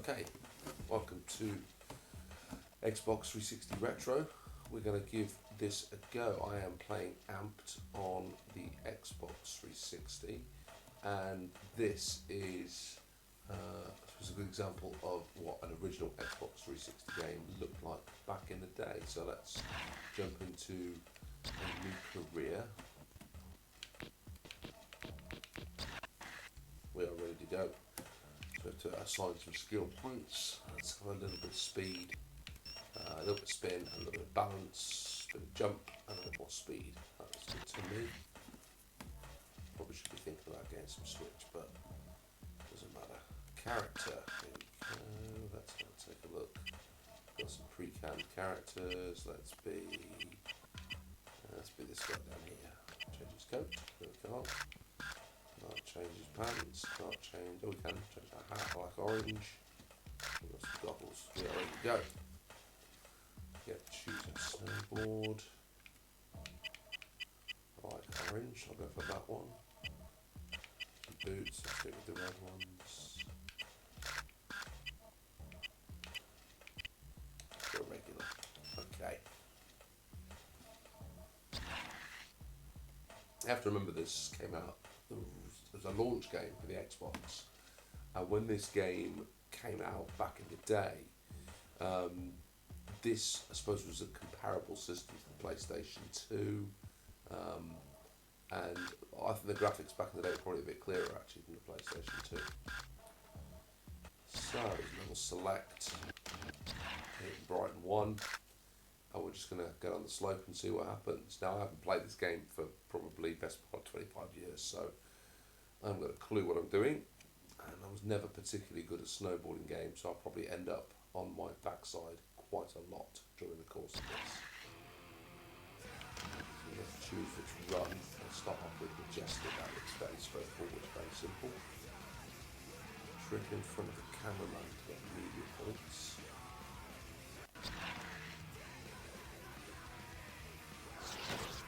Okay, welcome to Xbox 360 Retro. We're going to give this a go. I am playing Amped on the Xbox 360, and this is a good example of what an original Xbox 360 game looked like back in the day. So let's jump into a new career. We are ready to go. So to assign some skill points, let's have a little bit of speed, a little bit of spin, a little bit of balance, a bit of jump, and a bit more speed. That's good to me. Probably should be thinking about getting some switch, but doesn't matter. Character, here we go. Let's take a look. Got some pre-canned characters. Let's be this guy down here. Change his coat. There we go. Can't change his pants, can't change, oh we can change our hat, I like orange. We've got some goggles, yeah, ready to go. Yeah, choose a snowboard. I like orange, I'll go for that one. Some boots, I'll stick with the red ones. Go regular, okay. I have to remember this came out, it was a launch game for the Xbox, and when this game came out back in the day, this I suppose was a comparable system to the PlayStation 2, and I think the graphics back in the day were probably a bit clearer actually than the PlayStation 2. So level select, hit Brighton 1. And we're just going to get on the slope and see what happens. Now, I haven't played this game for probably best part of 25 years, so I haven't got a clue what I'm doing. And I was never particularly good at snowboarding games, so I'll probably end up on my backside quite a lot during the course of this. So let's choose which run. I'll start off with Majestic. That looks very straightforward, very simple. Trick in front of the cameraman to get media points.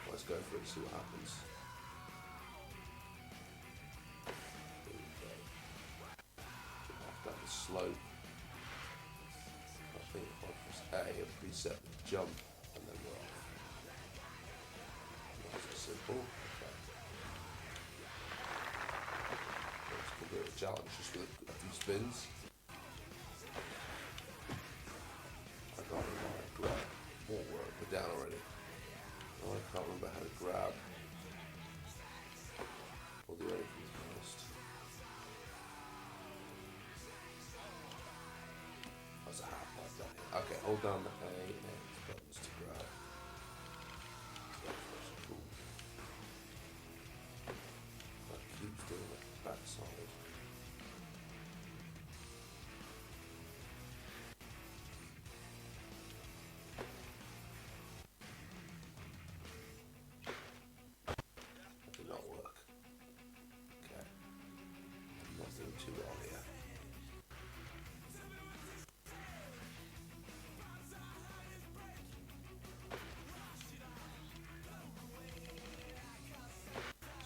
Let's go for it, see what happens. There we go. Off down the slope. I think if I press A, it'll preset the jump, and then we're off. Nice and simple. Okay. Let's do a challenge just with a few spins. I got it right. Grab. More work. We're down already. Oh, I can't remember how to grab. We'll do anything first. That's a half like that. Okay, hold down the A and X buttons to grab. That's cool. That keeps doing the backside. Too well here.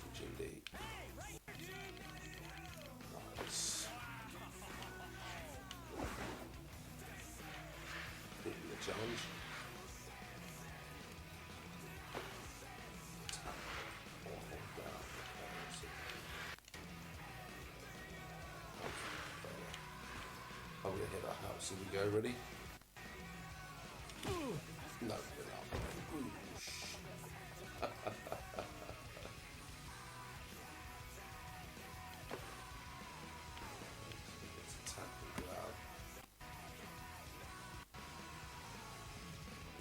Switching D. Nice. Taking the challenge. I'm going to hit our house. Here we go, ready? No, we're not. Let's attack and grab.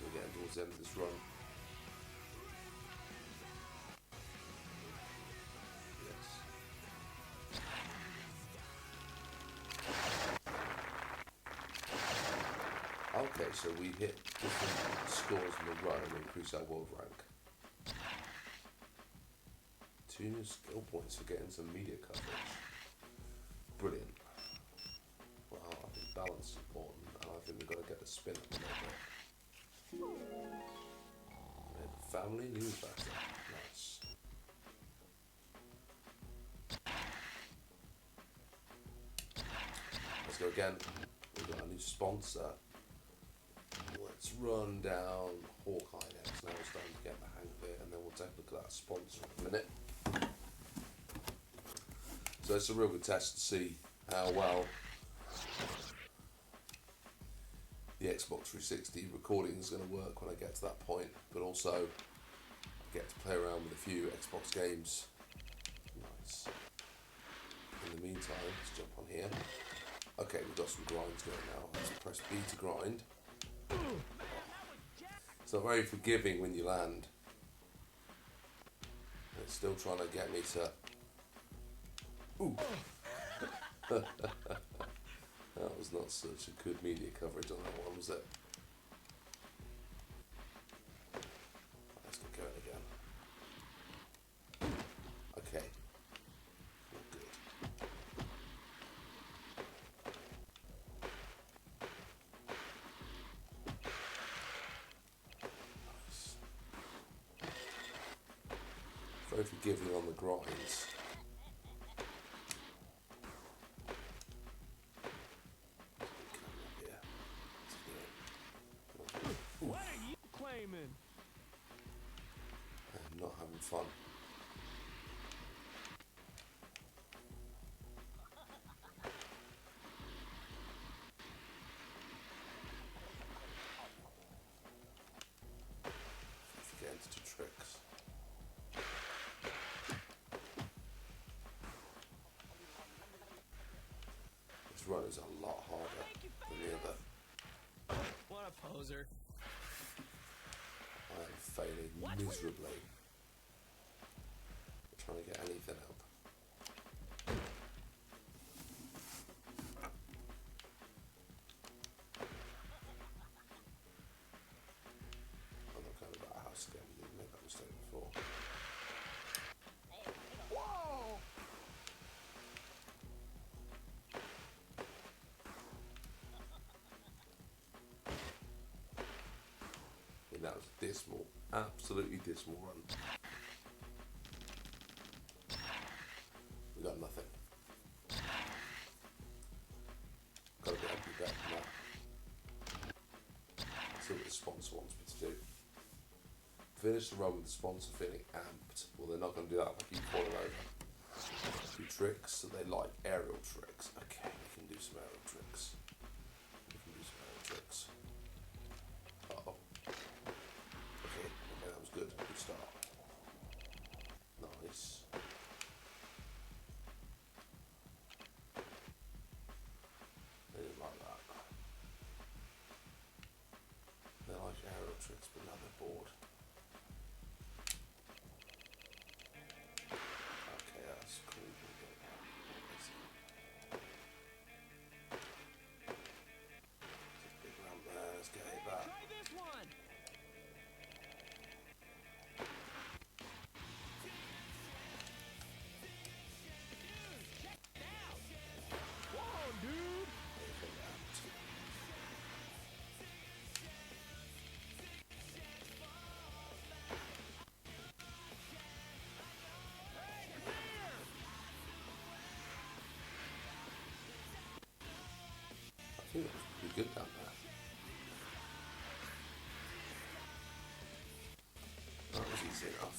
We're getting towards the end of this run. Okay, so we hit different scores in the run and increase our world rank. 2 new skill points for getting some media coverage. Brilliant. Well, I think balance is important, and I think we've got to get the spin up a little bit. Family newsletter. Nice. Let's go again. new sponsor. Let's run down Hawkeye next. Now we're starting to get the hang of it, and then we'll take a look at that sponsor in a minute. So it's a real good test to see how well the Xbox 360 recording is going to work when I get to that point, but also get to play around with a few Xbox games. Nice. In the meantime, let's jump on here. Okay, we've got some grinds going now. Let's press B to grind. It's not very forgiving when you land. It's still trying to get me to... Ooh! That was not such a good media coverage on that one, was it? Let's get going again. Okay. All good. Nice. Very forgiving on the grinds. I'm not having fun. Get into tricks. This run is a lot harder than the other. What a poser. I am failing miserably. Trying to get anything up. I'm not going about a house again. We made that mistake before. Whoa! And that was a dismal, absolutely dismal run. We got nothing. Got to be happy better than that. See what the sponsor wants me to do. Finish the run with the sponsor feeling amped. Well, they're not going to do that if I keep falling over. Do tricks, so they like aerial tricks. Okay, we can do some aerial tricks. Uh-oh. Okay, that was good. Good start. Nice. They didn't like that. They like aerial tricks, but now they're bored. Okay, that's cool. Big ramp there. Let's get it back. Try this one. Whoa, dude. I think it was pretty good down there. That was easy enough.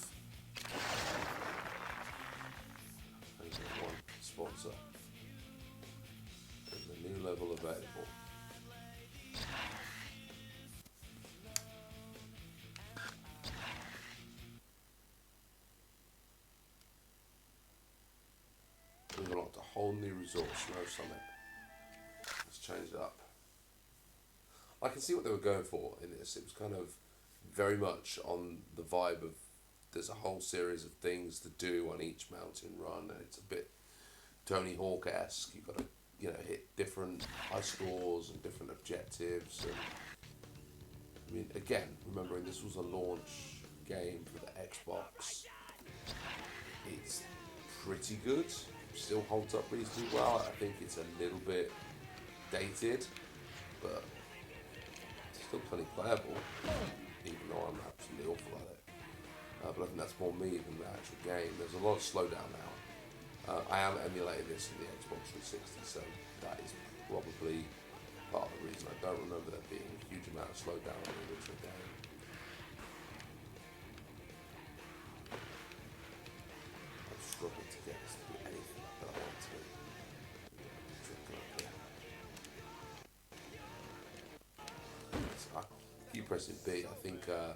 Only got one sponsor. There's a new level available. We've unlocked a whole new resource, Snow Summit. Let's change it up. I can see what they were going for in this. It was kind of very much on the vibe of there's a whole series of things to do on each mountain run, and it's a bit Tony Hawk-esque. You've got to, hit different high scores and different objectives. And I mean, again, remembering this was a launch game for the Xbox. It's pretty good. Still holds up reasonably well. I think it's a little bit dated, but still plenty playable, even though I'm absolutely awful at it. But I think that's more me than the actual game. There's a lot of slowdown now. I am emulating this in the Xbox 360, so that is probably part of the reason I don't remember there being a huge amount of slowdown in the original game. I'm struggling to get this to do anything that I want to. I keep pressing B. I think I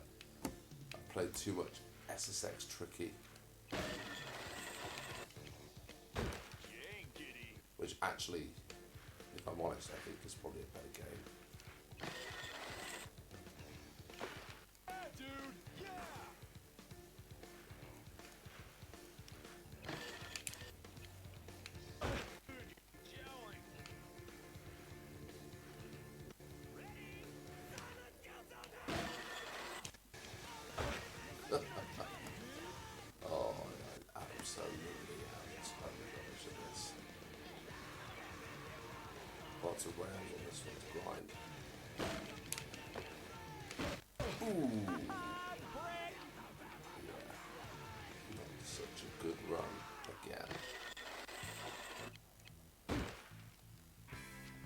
played too much SSX Tricky, which actually, if I'm honest, I think is probably a better game. Oh, I absolutely have totally rubbish at this. Lots of rails on this one to grind. Ooh. Yeah. Not such a good run again.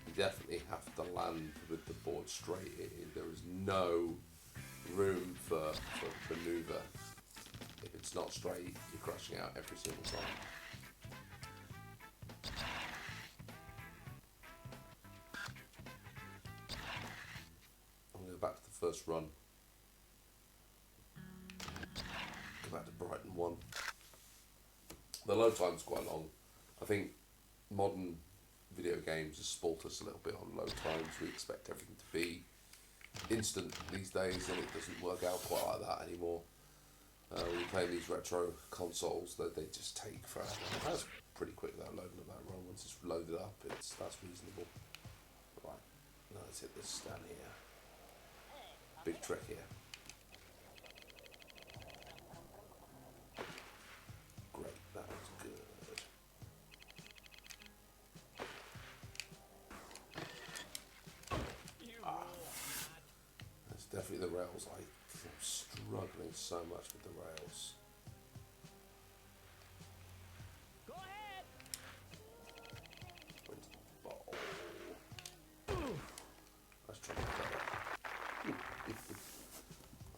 You definitely have to land with the board straight. There is no room for maneuver. If it's not straight, you're crashing out every single time. I'm going to go back to the first run. Go back to Brighton 1. The load time's quite long. I think modern video games have spoilt us a little bit on load times. We expect everything to be instant these days, and it doesn't work out quite like that anymore. When you play these retro consoles, they just take forever. That's pretty quick though, loading of that run. Once it's loaded up, that's reasonable. Right, now let's hit this stand here. Big trick here. Great, that was good. That's definitely the rails. I'm struggling so much with the rails. Go ahead. Into the ball. Let's try that.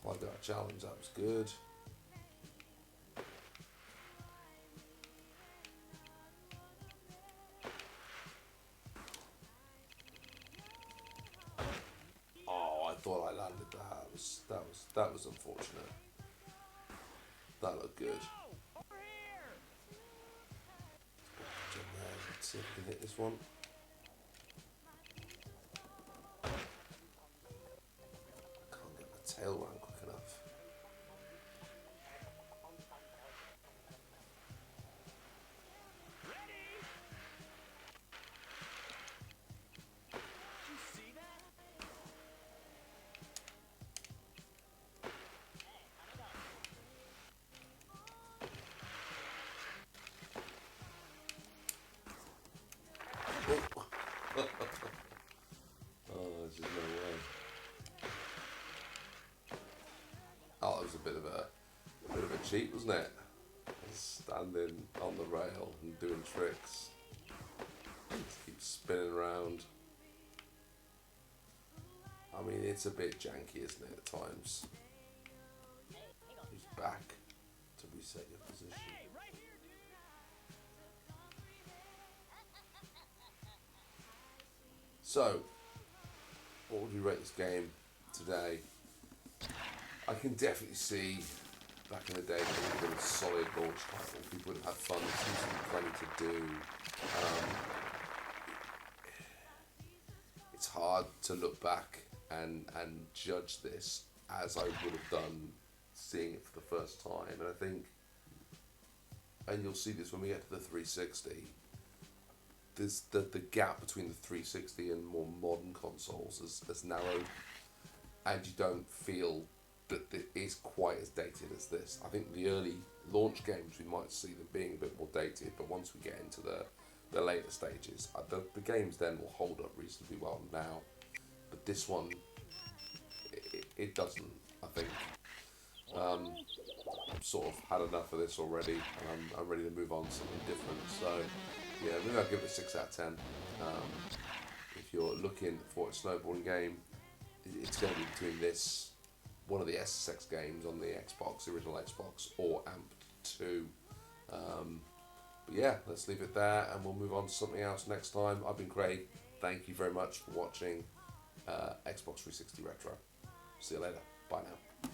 I got a challenge, that was good. Oh, I thought I landed that. That was unfortunate. That looked good. Over here. Jump there. Let's see if we can hit this one. Can't get my tail round quick enough. Ready. Did you see that? Oh, there's just no way. Oh, it was a bit of a cheat, wasn't it? Standing on the rail and doing tricks. Just keep spinning around. I mean, it's a bit janky, isn't it, at times? Use back to reset your position. Hey, right here, dude. So, what would you rate this game today? I can definitely see back in the day it would have been a solid launch title. People would have had fun. There seems to be plenty to do. It's hard to look back and judge this as I would have done seeing it for the first time. And I think, and you'll see this when we get to the 360, there's the gap between the 360 and more modern consoles has narrowed, and you don't feel that it is quite as dated as this. I think the early launch games, we might see them being a bit more dated, but once we get into the later stages, the games then will hold up reasonably well now. But this one, it doesn't, I think. I've sort of had enough of this already, and I'm ready to move on to something different. So, yeah, maybe I'll give it a 6 out of 10. If if you're looking for a snowboarding game, it's going to be between this, one of the SSX games on the Xbox, the original Xbox, or Amped 2. But yeah, let's leave it there and we'll move on to something else next time. I've been Craig. Thank you very much for watching Xbox 360 Retro. See you later. Bye now.